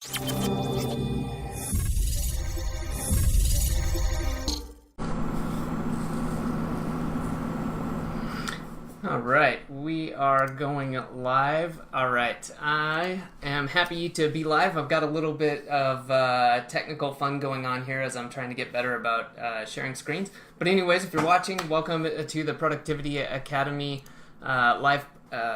All right, we are going live. All right, I am happy to be live. I've got a little bit of technical fun going on here as I'm trying to get better about sharing screens. But anyways, if you're watching, welcome to the Productivity Academy live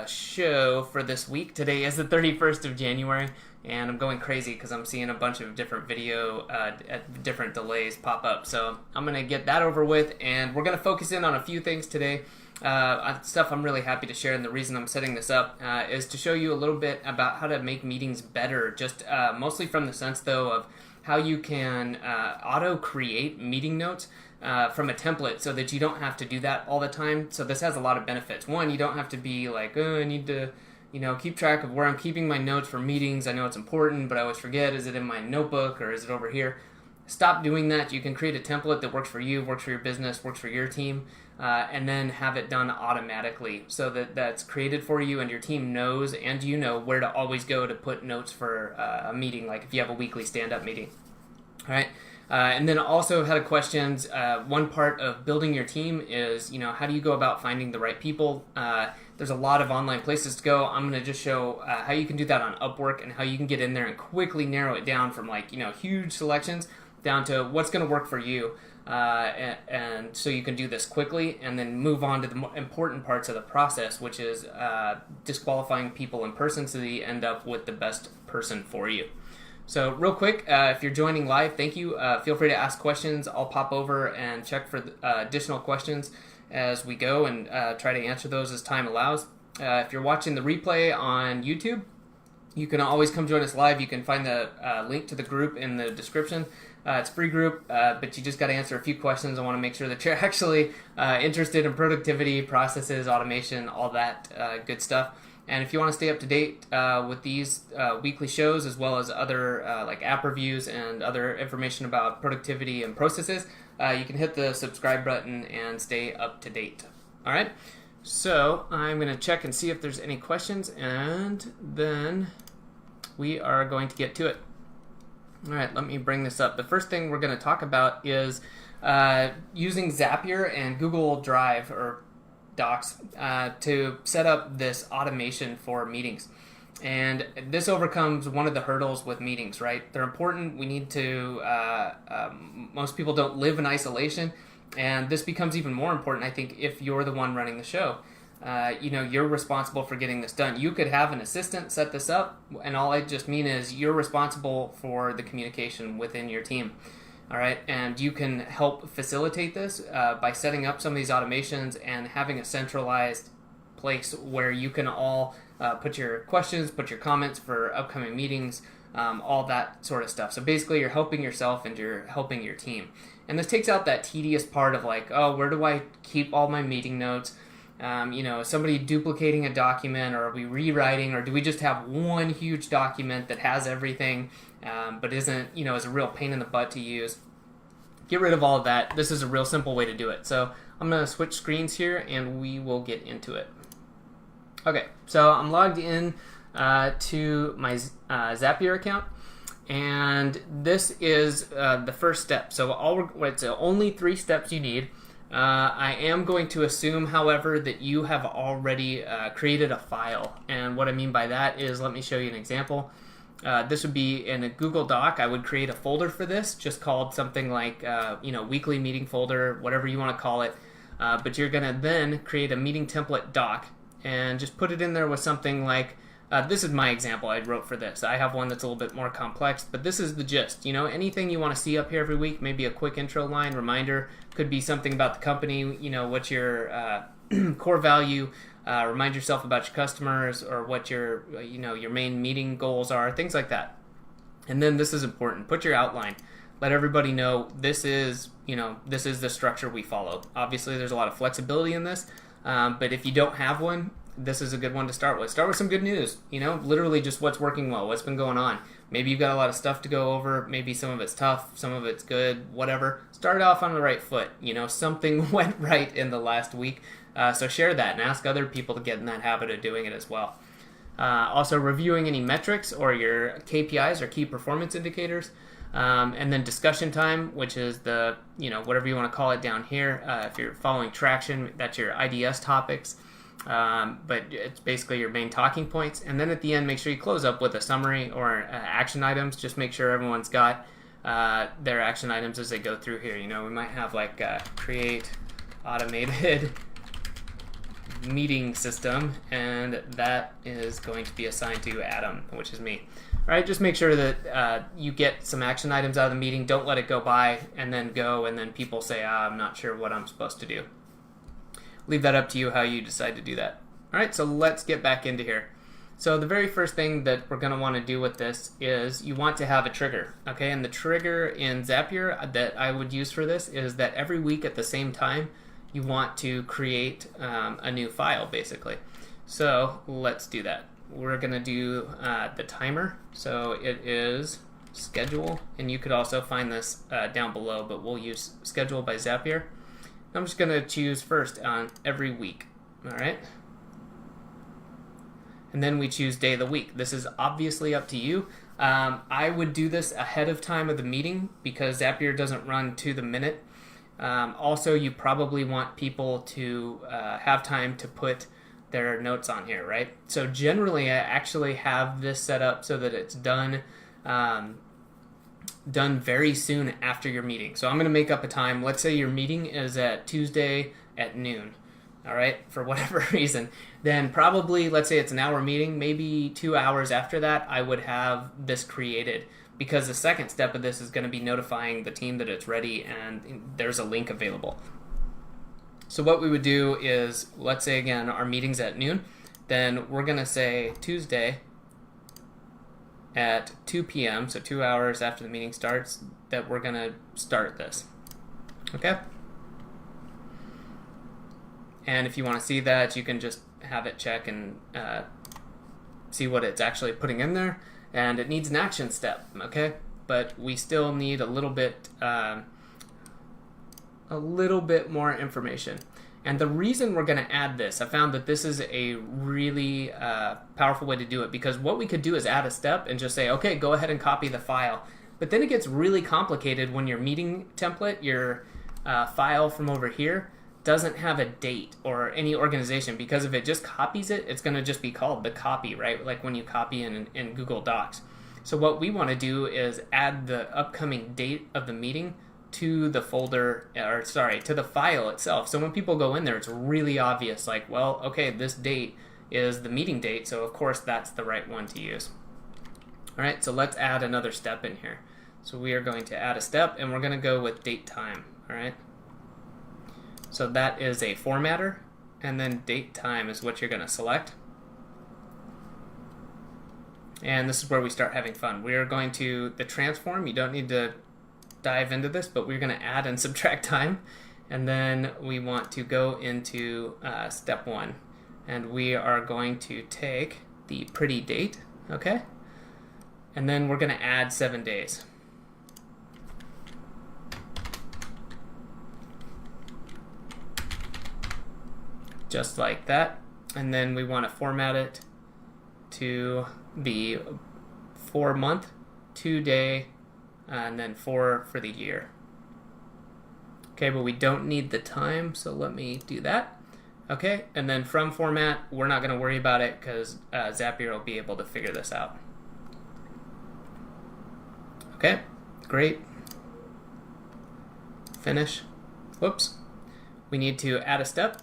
show for this week. Today is the 31st of January, and I'm going crazy because I'm seeing a bunch of different video at different delays pop up. So I'm going to get that over with, and we're going to focus in on a few things today. Stuff I'm really happy to share, and the reason I'm setting this up is to show you a little bit about how to make meetings better, just mostly from the sense though of how you can auto-create meeting notes from a template so that you don't have to do that all the time. So this has a lot of benefits. One, you don't have to be like, oh, I need to keep track of where I'm keeping my notes for meetings. I know it's important, but I always forget, is it in my notebook or is it over here? Stop doing that. You can create a template that works for you, works for your business, works for your team, and then have it done automatically so that that's created for you and your team knows, and you know where to always go to put notes for a meeting, like if you have a weekly stand-up meeting. All right. And then also had a questions. One part of building your team is, how do you go about finding the right people? There's a lot of online places to go. I'm going to just show how you can do that on UpWork and how you can get in there and quickly narrow it down from huge selections down to what's going to work for you, and so you can do this quickly and then move on to the more important parts of the process, which is disqualifying people in person so that you end up with the best person for you. So real quick, if you're joining live, thank you. Feel free to ask questions. I'll pop over and check for additional questions as we go and try to answer those as time allows. If you're watching the replay on YouTube, you can always come join us live. You can find the link to the group in the description. It's a free group, but you just got to answer a few questions. I want to make sure that you're actually interested in productivity, processes, automation, all that good stuff. And if you want to stay up to date with these weekly shows, as well as other like app reviews and other information about productivity and processes, you can hit the subscribe button and stay up to date. All right. So I'm going to check and see if there's any questions, and then we are going to get to it. All right, let me bring this up. The first thing we're going to talk about is using Zapier and Google Drive or Docs to set up this automation for meetings. And this overcomes one of the hurdles with meetings, right? They're important. We need to, most people don't live in isolation. And this becomes even more important, I think, if you're the one running the show. You're responsible for getting this done. You could have an assistant set this up, and all I just mean is you're responsible for the communication within your team. All right, and you can help facilitate this by setting up some of these automations and having a centralized place where you can all put your questions, put your comments for upcoming meetings, all that sort of stuff. So basically, you're helping yourself and you're helping your team. And this takes out that tedious part of like, oh, where do I keep all my meeting notes? Is somebody duplicating a document, or are we rewriting, or do we just have one huge document that has everything but isn't, is a real pain in the butt to use? Get rid of all of that. This is a real simple way to do it. So I'm going to switch screens here and we will get into it. Okay, so I'm logged in to my Zapier account, and this is the first step. So it's only 3 steps you need. I am going to assume, however, that you have already created a file. And what I mean by that is, let me show you an example. This would be in a Google Doc. I would create a folder for this, just called something like, weekly meeting folder, whatever you want to call it. But you're going to then create a meeting template doc and just put it in there with something like, this is my example I wrote for this. I have one that's a little bit more complex, but this is the gist. Anything you want to see up here every week, maybe a quick intro line, reminder, could be something about the company, what your core value, remind yourself about your customers, or what your main meeting goals are, things like that. And then this is important. Put your outline. Let everybody know this is the structure we follow. Obviously, there's a lot of flexibility in this, but if you don't have one, this is a good one to start with. Start with some good news, literally just what's working well, what's been going on. Maybe you've got a lot of stuff to go over. Maybe some of it's tough, some of it's good, whatever. Start off on the right foot. Something went right in the last week. So share that and ask other people to get in that habit of doing it as well. Also reviewing any metrics or your KPIs or key performance indicators. And then discussion time, which is the, whatever you want to call it down here. If you're following traction, that's your IDS topics. But it's basically your main talking points. And then at the end, make sure you close up with a summary or action items. Just make sure everyone's got their action items as they go through here. We might have like create automated meeting system, and that is going to be assigned to Adam, which is me. All right, just make sure that you get some action items out of the meeting. Don't let it go by and then go, and then people say, I'm not sure what I'm supposed to do. Leave that up to you how you decide to do that. All right, so let's get back into here. So the very first thing that we're going to want to do with this is you want to have a trigger, okay? And the trigger in Zapier that I would use for this is that every week at the same time, you want to create a new file, basically. So let's do that. We're going to do the timer. So it is schedule, and you could also find this down below, but we'll use schedule by Zapier. I'm just going to choose first on every week, all right? And then we choose day of the week. This is obviously up to you. I would do this ahead of time of the meeting because Zapier doesn't run to the minute. Also, you probably want people to have time to put their notes on here, right? So generally, I actually have this set up so that it's done very soon after your meeting. So I'm going to make up a time. Let's say your meeting is at Tuesday at noon, all right, for whatever reason. Then probably, let's say it's an hour meeting, maybe 2 hours after that, I would have this created. Because the second step of this is going to be notifying the team that it's ready and there's a link available. So what we would do is, let's say again, our meeting's at noon, then we're going to say Tuesday at 2 p.m., so 2 hours after the meeting starts, that we're going to start this. Okay? And if you want to see that, you can just have it check and see what it's actually putting in there. And it needs an action step, okay? But we still need a little bit more information. And the reason we're going to add this, I found that this is a really powerful way to do it, because what we could do is add a step and just say, okay, go ahead and copy the file. But then it gets really complicated when your meeting template, your file from over here, doesn't have a date or any organization, because if it just copies it, it's going to just be called the copy, right? Like when you copy in Google Docs. So what we want to do is add the upcoming date of the meeting to the folder, or sorry, to the file itself. So when people go in there, it's really obvious, like, well, okay, this date is the meeting date, so of course that's the right one to use. All right, so let's add another step in here. So we are going to add a step, and we're going to go with date time, all right? So that is a formatter, and then date time is what you're going to select. And this is where we start having fun. We are going to, the transform, you don't need to dive into this, but we're going to add and subtract time. And then we want to go into step 1. And we are going to take the pretty date, okay? And then we're going to add 7 days. Just like that. And then we want to format it to be 4 month, 2 day, and then 4 for the year. Okay, but we don't need the time, so let me do that. Okay, and then from format, we're not going to worry about it because Zapier will be able to figure this out. Okay, great. Finish. Whoops. We need to add a step.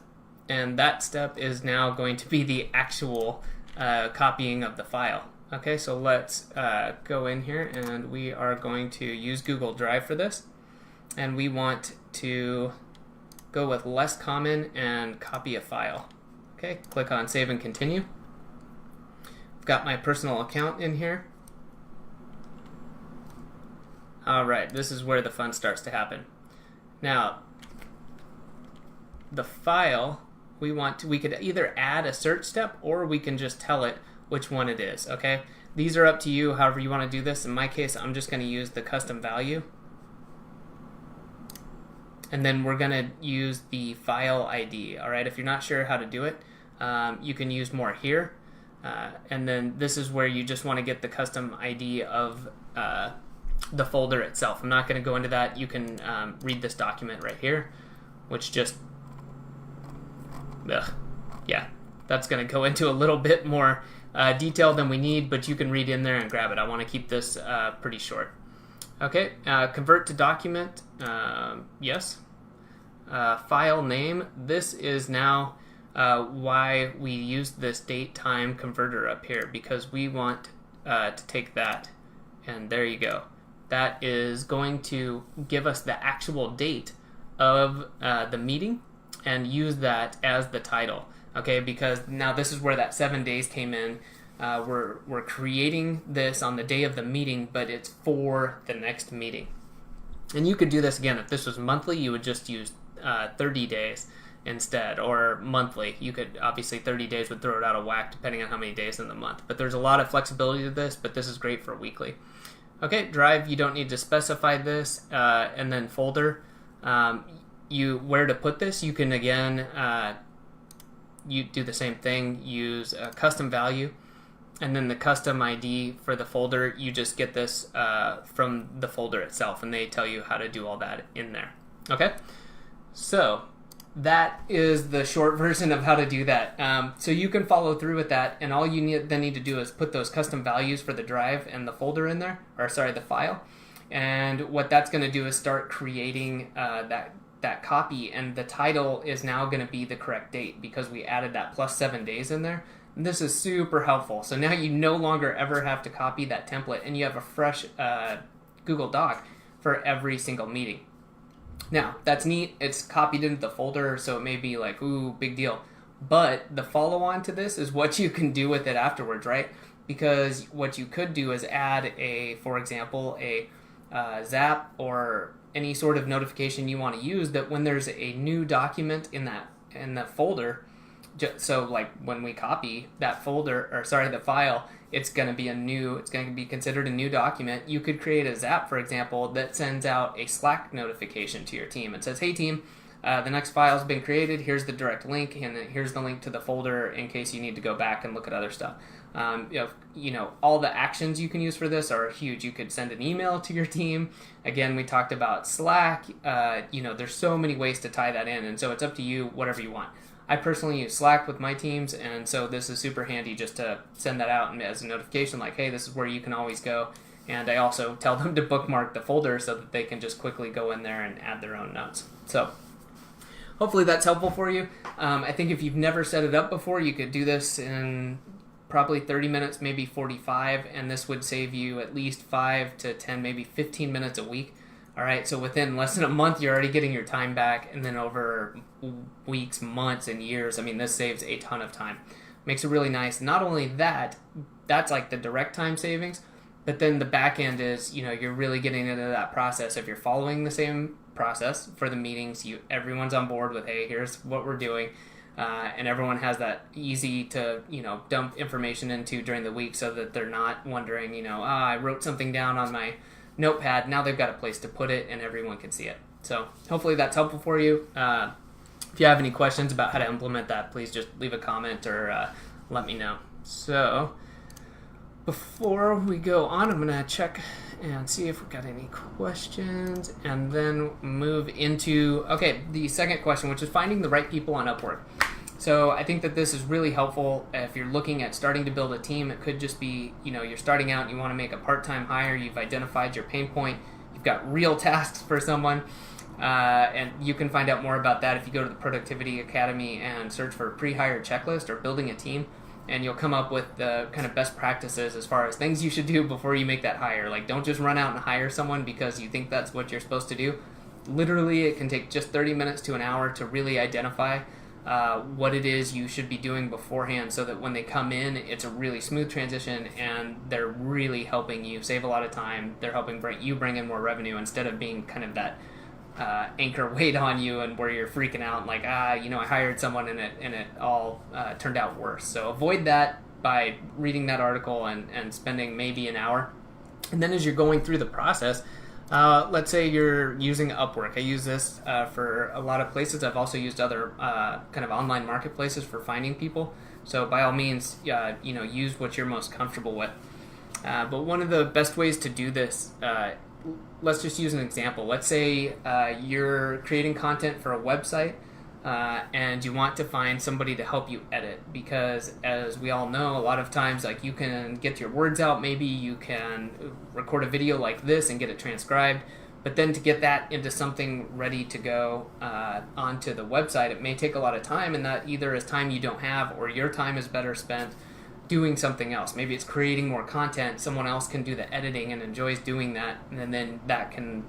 And that step is now going to be the actual copying of the file. Okay, so let's go in here, and we are going to use Google Drive for this. And we want to go with less common and copy a file. Okay, click on Save and Continue. I've got my personal account in here. All right, this is where the fun starts to happen. Now, the file, we could either add a search step, or we can just tell it which one it is, okay? These are up to you, however you want to do this. In my case, I'm just going to use the custom value. And then we're going to use the file ID, all right? If you're not sure how to do it, you can use more here. And then this is where you just want to get the custom ID of the folder itself. I'm not going to go into that. You can read this document right here, which just, yeah, that's going to go into a little bit more detail than we need, but you can read in there and grab it. I want to keep this pretty short. Okay, convert to document, yes. File name, this is now why we used this date time converter up here, because we want to take that, and there you go. That is going to give us the actual date of the meeting and use that as the title. Okay, because now this is where that 7 days came in. We're creating this on the day of the meeting, but it's for the next meeting. And you could do this again. If this was monthly, you would just use 30 days instead, or monthly. You could, obviously 30 days would throw it out of whack depending on how many days in the month. But there's a lot of flexibility to this, but this is great for weekly. Okay, drive, you don't need to specify this. And then folder, where to put this, you can again, you do the same thing, use a custom value, and then the custom ID for the folder, you just get this from the folder itself, and they tell you how to do all that in there. Okay, so that is the short version of how to do that. So you can follow through with that, and all you need to do is put those custom values for the drive and the folder in there, or sorry, the file. And what that's going to do is start creating that copy, and the title is now going to be the correct date because we added that plus 7 days in there. And this is super helpful. So now you no longer ever have to copy that template, and you have a fresh Google Doc for every single meeting. Now, that's neat. It's copied into the folder, so it may be like, ooh, big deal. But the follow-on to this is what you can do with it afterwards, right? Because what you could do is add for example, a Zap or any sort of notification you want to use that when there's a new document in that folder, so like when we copy that folder, or sorry, the file, it's going to be considered a new document. You could create a Zap, for example, that sends out a Slack notification to your team. It says, hey team, the next file has been created. Here's the direct link, and here's the link to the folder in case you need to go back and look at other stuff. All the actions you can use for this are huge. You could send an email to your team. Again, we talked about Slack. There's so many ways to tie that in, and so it's up to you, whatever you want. I personally use Slack with my teams, and so this is super handy just to send that out as a notification, like, hey, this is where you can always go. And I also tell them to bookmark the folder so that they can just quickly go in there and add their own notes. So hopefully that's helpful for you. I think if you've never set it up before, you could do this in probably 30 minutes, maybe 45, and this would save you at least 5 to 10, maybe 15 minutes a week. All right, so within less than a month, you're already getting your time back, and then over weeks, months, and years, this saves a ton of time. Makes it really nice. Not only that, that's like the direct time savings, but then the back end is, you're really getting into that process. If you're following the same process for the meetings, everyone's on board with, hey, here's what we're doing, and everyone has that easy to, dump information into during the week so that they're not wondering, I wrote something down on my notepad. Now they've got a place to put it, and everyone can see it. So hopefully that's helpful for you. If you have any questions about how to implement that, please just leave a comment or let me know. So before we go on, I'm going to check and see if we've got any questions, and then move into, the second question, which is finding the right people on UpWork. So I think that this is really helpful if you're looking at starting to build a team. It could just be, you're starting out and you want to make a part-time hire. You've identified your pain point. You've got real tasks for someone. And you can find out more about that if you go to the Productivity Academy and search for pre-hire checklist or building a team. And you'll come up with the kind of best practices as far as things you should do before you make that hire. Like, don't just run out and hire someone because you think that's what you're supposed to do. Literally, it can take just 30 minutes to an hour to really identify what it is you should be doing beforehand, so that when they come in, it's a really smooth transition and they're really helping you save a lot of time. They're helping bring in more revenue instead of being kind of that anchor weight on you, and where you're freaking out like, I hired someone and it all turned out worse. So avoid that by reading that article and spending maybe an hour. And then as you're going through the process, let's say you're using UpWork. I use this for a lot of places. I've also used other kind of online marketplaces for finding people. So by all means, use what you're most comfortable with. But one of the best ways to do this, let's just use an example. Let's say you're creating content for a website and you want to find somebody to help you edit, because as we all know, a lot of times like you can get your words out, maybe you can record a video like this and get it transcribed, but then to get that into something ready to go onto the website, it may take a lot of time, and that either is time you don't have or your time is better spent doing something else. Maybe it's creating more content, someone else can do the editing and enjoys doing that, and then that can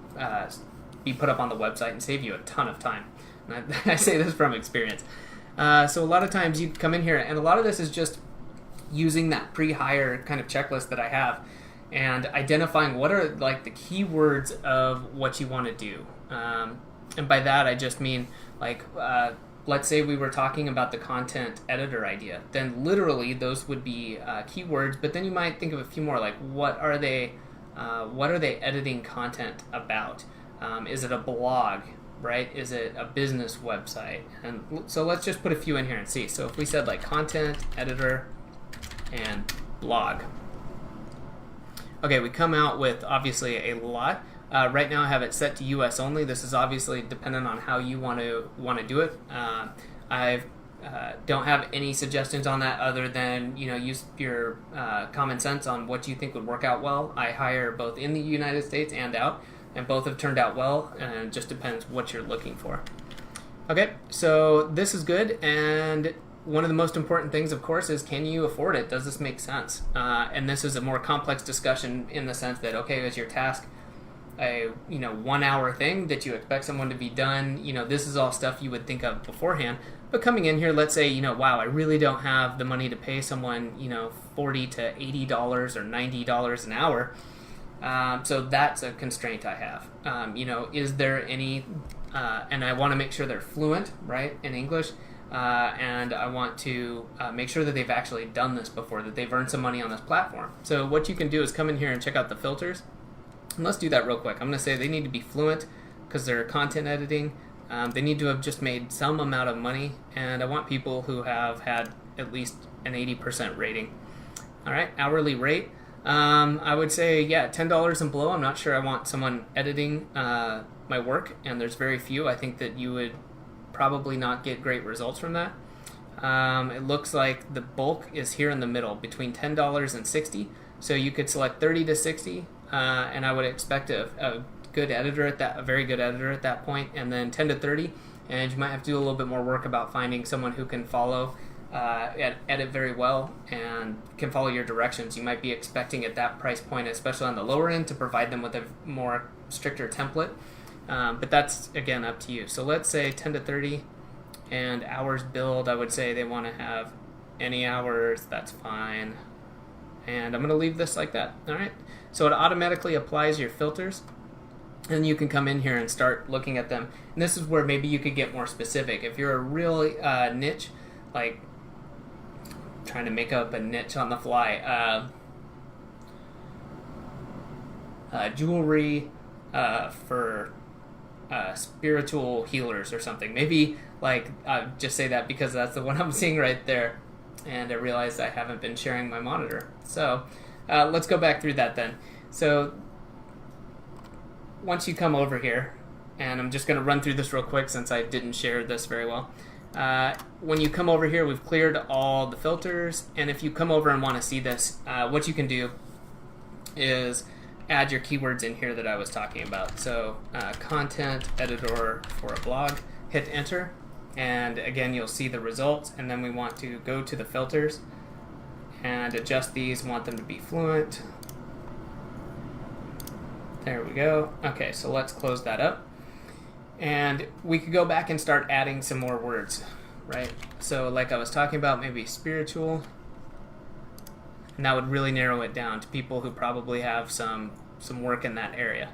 be put up on the website and save you a ton of time. And I say this from experience. So a lot of times you come in here, and a lot of this is just using that pre-hire kind of checklist that I have and identifying what are like the keywords of what you want to do. And by that I just mean like let's say we were talking about the content editor idea, then literally those would be keywords, but then you might think of a few more, like what are they editing content about? Is it a blog, right? Is it a business website? And so let's just put a few in here and see. So if we said like content editor and blog, okay, we come out with obviously a lot. Right now I have it set to US only. This is obviously dependent on how you want to do it. I don't have any suggestions on that other than use your common sense on what you think would work out well. I hire both in the United States and out, and both have turned out well, and it just depends what you're looking for. Okay, so this is good, and one of the most important things, of course, is can you afford it? Does this make sense? And this is a more complex discussion in the sense that, okay, is your task a 1 hour thing that you expect someone to be done? This is all stuff you would think of beforehand. But coming in here, let's say wow, I really don't have the money to pay someone $40 to $80 or $90 an hour. So that's a constraint I have. Is there any and I want to make sure they're fluent, right, in English, and I want to make sure that they've actually done this before, that they've earned some money on this platform. So what you can do is come in here and check out the filters. And let's do that real quick. I'm going to say they need to be fluent because they're content editing. They need to have just made some amount of money, and I want people who have had at least an 80% rating. All right, hourly rate. I would say, $10 and below. I'm not sure I want someone editing my work, and there's very few. I think that you would probably not get great results from that. It looks like the bulk is here in the middle between $10 and $60. So you could select 30 to 60. And I would expect a good editor at that, a very good editor at that point, and then 10 to 30, and you might have to do a little bit more work about finding someone who can follow, edit very well, and can follow your directions. You might be expecting at that price point, especially on the lower end, to provide them with a more stricter template, but that's again up to you. So let's say 10 to 30, and hours billed, I would say they want to have any hours, that's fine. And I'm going to leave this like that. All right. So it automatically applies your filters, and you can come in here and start looking at them. And this is where maybe you could get more specific. If you're a real niche, like trying to make up a niche on the fly, jewelry for spiritual healers or something. Maybe like just say that because that's the one I'm seeing right there. And I realized I haven't been sharing my monitor. So let's go back through that then. So once you come over here, and I'm just going to run through this real quick since I didn't share this very well. When you come over here, we've cleared all the filters. And if you come over and want to see this, what you can do is add your keywords in here that I was talking about. So content editor for a blog, hit enter. And again, you'll see the results, and then we want to go to the filters and adjust these, want them to be fluent. There we go. Okay, so let's close that up. And we could go back and start adding some more words, right? So like I was talking about, maybe spiritual, and that would really narrow it down to people who probably have some work in that area.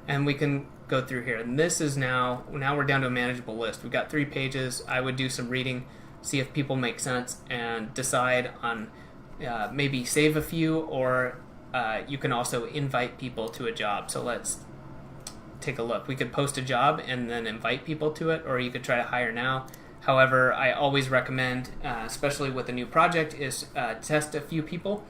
And we can go through here, and this is now we're down to a manageable list. We've got 3 pages. I would do some reading, see if people make sense, and decide on maybe save a few, or you can also invite people to a job. So let's take a look. We could post a job and then invite people to it, or you could try to hire now However, I always recommend, especially with a new project, is test a few people.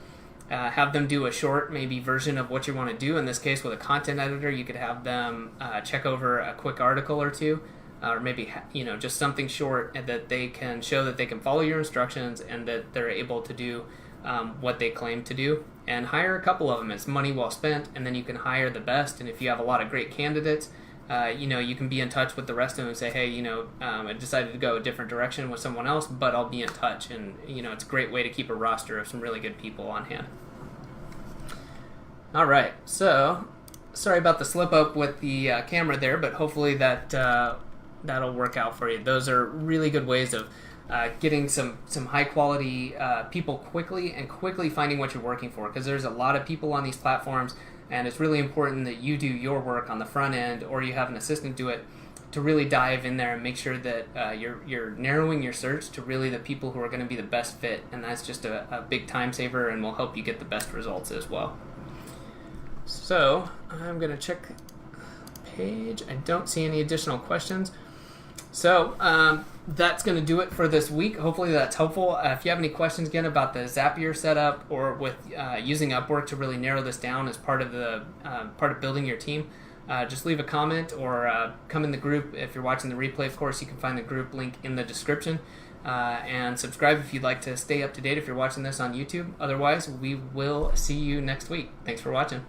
Have them do a short maybe version of what you want to do. In this case, with a content editor, you could have them check over a quick article or two, or maybe just something short, and that they can show that they can follow your instructions and that they're able to do what they claim to do. And hire a couple of them. It's money well spent, and then you can hire the best. And if you have a lot of great candidates, you can be in touch with the rest of them and say, hey, I decided to go a different direction with someone else, but I'll be in touch. And, it's a great way to keep a roster of some really good people on hand. All right, so sorry about the slip up with the camera there, but hopefully that'll work out for you. Those are really good ways of getting some high quality people quickly finding what you're working for, because there's a lot of people on these platforms. And it's really important that you do your work on the front end, or you have an assistant do it, to really dive in there and make sure that you're narrowing your search to really the people who are going to be the best fit. And that's just a big time saver and will help you get the best results as well. So I'm going to check the page. I don't see any additional questions. So that's going to do it for this week. Hopefully that's helpful. If you have any questions again about the Zapier setup, or with using UpWork to really narrow this down as part of building your team, just leave a comment or come in the group. If you're watching the replay, of course, you can find the group link in the description. And subscribe if you'd like to stay up to date if you're watching this on YouTube. Otherwise, we will see you next week. Thanks for watching.